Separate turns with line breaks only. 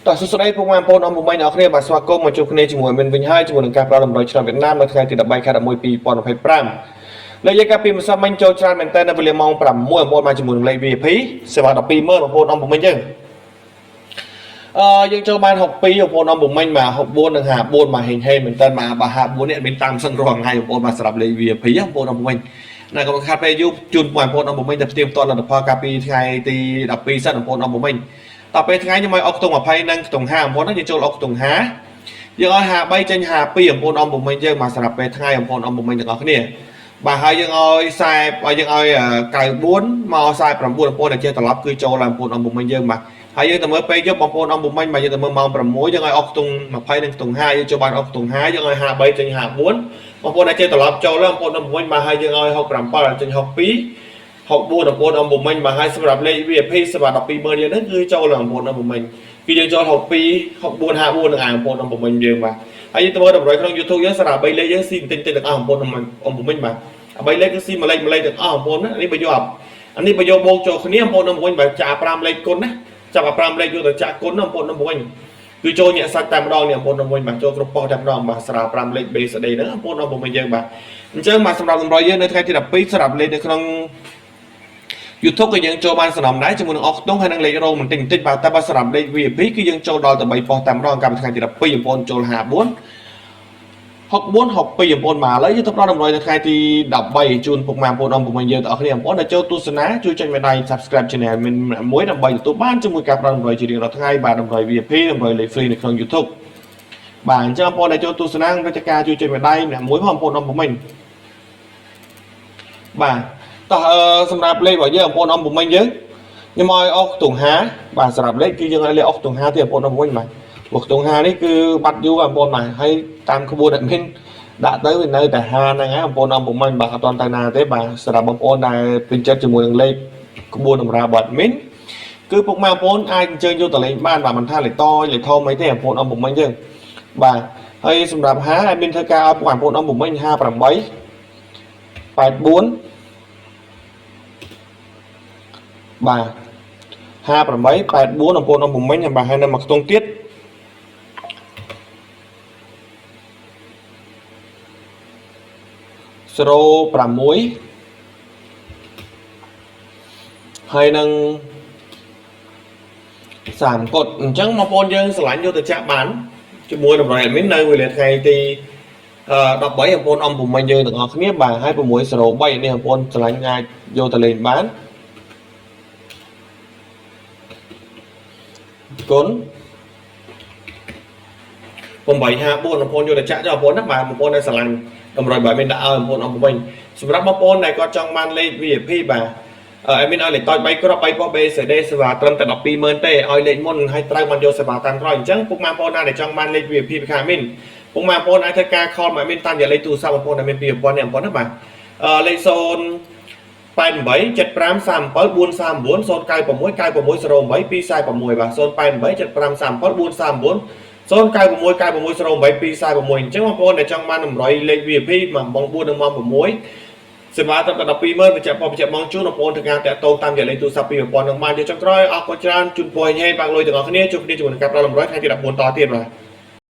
តោះសួស្តីពុកម៉ែបងប្អូនអមមិញអ្នកគ្នាបាទស្វាគមន៍មកជួបគ្នាជាមួយមិនវិញហើយជាមួយនឹងការផ្ដល់តម្រុយឆ្នាំវៀតណាមនៅថ្ងៃទី13ខែ11 2025លេខកាពីម្សិលមិញចូលច្រើនមែនតើនៅវេលាម៉ោង6បងប្អូនមកជាមួយនឹងលេខ VIP សេវា120,000បងប្អូនអមមិញយើងយើងចូលបាន62បងប្អូនអមមិញមក64និង54មកហេងហេមែនតើមកបាទ54នេះមានតាមសឹងរងថ្ងៃបងប្អូនមកសម្រាប់លេខ VIP បងប្អូនអមមិញណាក៏ខាត់ពេលយូរជូនបងប្អូនអមមិញទៅផ្ទៀងផ្ទាត់លទ្ធផលកាពីថ្ងៃទី12សិនបងប្អូនអមមិញតទៅពេលថ្ងៃខ្ញុំឲ្យអុកខ្ទង់20និងខ្ទង់50បងប្អូនយើងចូលអុកខ្ទង់50យើងឲ្យ53ចេញ52បងប្អូនអមមិញយើងមកសម្រាប់ពេលថ្ងៃបងប្អូនអមមិញទាំងអស់គ្នាបាទហើយយើងឲ្យ40ឲ្យយើងឲ្យ94មក49បងប្អូនដែលចេះត្រឡប់គឺចូលឡើងបងប្អូនអមមិញយើងបាទហើយយើងទៅមើលពេលយប់បងប្អូនអមមិញបាទយើងទៅមើលម៉ោង6យើងឲ្យអុកខ្ទង់20និងខ្ទង់50យើងចូលបានអុកខ្ទង់50យើងឲ្យ53ចេញ54បងប្អូនដែលចេះត្រឡប់ចូលឡើងបងប្អូនអមមិញបាទហើយយើងឲ្យ67ចេញ62 64បងប្អូនអមមិញបាទហើយសម្រាប់លេខ VIP សម្រាប់120000យើងហ្នឹងគឺចូលឡើងបងប្អូនអមមិញគឺយើងចូល62 64 54នឹងអាបងប្អូនអមមិញយើងបាទហើយយើងទៅមើលតម្រុយក្នុង YouTube យើងសម្រាប់3លេខយើងស៊ីបន្តិចទាំងអស់បងប្អូនអមមិញបាទ3លេខគឺស៊ីមួយលេខទាំងអស់បងប្អូនណានេះបើយកអានេះបើយកបូកចូលគ្នាបងប្អូនអមមិញបាទចាក់5លេខគុណណាចាប់5លេខយកទៅចាក់គុណណាបងប្អូនអមមិញគឺចូលញាក់សាច់តែម្ដងនេះបងប្អូនអមមិញបាទចូលគ្រប់ប៉ុស្តិ៍តែម្ដងបាទស្រាវ5លេខ base ស្ដីហ្នឹងបងប្អូនអមមិញយើងបាទអញ្ចឹងបាទសម្រាប់តម្រុយយើងនៅថ្ងៃទី12សម្រាប់លេខនៅក្នុងYouTube ក៏យើងចូលបានសំណំដែរជាមួយនឹងអុកខ្ទង់ហើយនឹងលេខរោបន្តិចបាទតែបើសម្រាប់លេខ VIP គឺយើងចូលដល់ទៅ3ប៉ុស្តិ៍តែម្ដងកម្មថ្ងៃទី12បងប្អូនចូល54 64 62បងប្អូនមកឥឡូវយើងទៅដល់តម្រុយនៅថ្ងៃទី13ជូនពុកម៉ែបងប្អូនអមមិញយើងទាំងអស់គ្នាបងប្អូនដែលចូលទស្សនាជួយចុចមេដៃ Subscribe Channel មួយដើម្បីទទួលបានជាមួយការផ្ដល់តម្រុយជារៀងរាល់ថ្ងៃបាទតម្រុយ VIP តម្រុយលេខ Free នៅក្នុង YouTube បាទអញ្ចឹងបងប្អូនដែលចូលទស្សនារាជការជួយចុចមេដៃម្នាក់មួយបងប្អូនអមមិញបាទតោះសម្រាប់លេខរបស់យើងបងប្អូនអមមិញយើងខ្ញុំឲ្យអុកខ្ទង់50បាទសម្រាប់លេខគឺយើងឲ្យលេខអុកខ្ទង់50ទៀតបងប្អូនអមមិញបាទខ្ទង់50នេះគឺបាត់យូរបងប្អូនបាទហើយតាមក្បួនadminដាក់ទៅវានៅតែ50ហ្នឹងហើយបងប្អូនអមមិញបាទអត់ទាន់ទៅណាទេបាទសម្រាប់បងប្អូនដែលពេញចិត្តជាមួយនឹងលេខក្បួនតម្រាប admin គឺពុកម៉ែបងប្អូនអាចអញ្ជើញយកទៅលេងបានបាទមិនថាលេខតលេខធំអីទេបងប្អូនអមមិញយើងបាទហើយសម្រាប់adminធ្វើការឲ្យបងប្អូនអមមិញ58 84បាទ58 84បងប្អូនអមមិញបាទហើយនៅមួយខ្ទង់ទៀត06ហើយនឹង30កត់អញ្ចឹងបងប្អូនយើងឆ្លាញ់យកទៅចាក់បានជាមួយតម្រុយ admin នៅវេលាថ្ងៃទី13បងប្អូនអមមិញយើងទាំងអស់គ្នាបាទហើយ603នេះបងប្អូនឆ្លាញ់អាចយកទៅលេងបានគុណ854បងប្អូនយកទៅចាក់ចុះបងប្អូនណាបាទបងប្អូនដែលស្រឡាញ់តម្រុយបាទមានដាក់ឲ្យបងប្អូនអមមិញសម្រាប់បងប្អូនដែលគាត់ចង់បានលេខ VIP បាទadmin ឲ្យលេខតូច3គ្រាប់3ប៉ុស្តិ៍ BCD សេវាត្រឹមតែ120,000ទេឲ្យលេខមុនហើយត្រូវបានយកសេវាតាមក្រោយអញ្ចឹងពុកម៉ែបងប្អូនណាដែលចង់បានលេខ VIP ពីខាង admin ពុកម៉ែបងប្អូនអាចធ្វើការ call មក admin តាមលេខទូរស័ព្ទបងប្អូនដែលមានពីប្រព័ន្ធនេះបងប្អូនណាបាទលេខ088 75 37 439 096 96 08 246បាទ088 75 37 439 096 96 08 246អញ្ចឹងបងប្អូនដែលចង់បានតម្រុយលេខ VIP មកម៉ោង4និងម៉ោង6សេវាត្រឹមតែ120,000បញ្ជាក់បច្ចុប្បន្នជូនបងប្អូនធ្វើការតាក់ទងតាមលេខទូរស័ព្ទពីប្រព័ន្ធនឹងបានជាចុងក្រោយអរគុណច្រើនជូនពរឲ្យហេបាក់លុយទាំងអស់គ្នាជួបគ្នាជាមួយនឹងការផ្ដល់តម្រុយថ្ងៃទី14តទៀតបាទ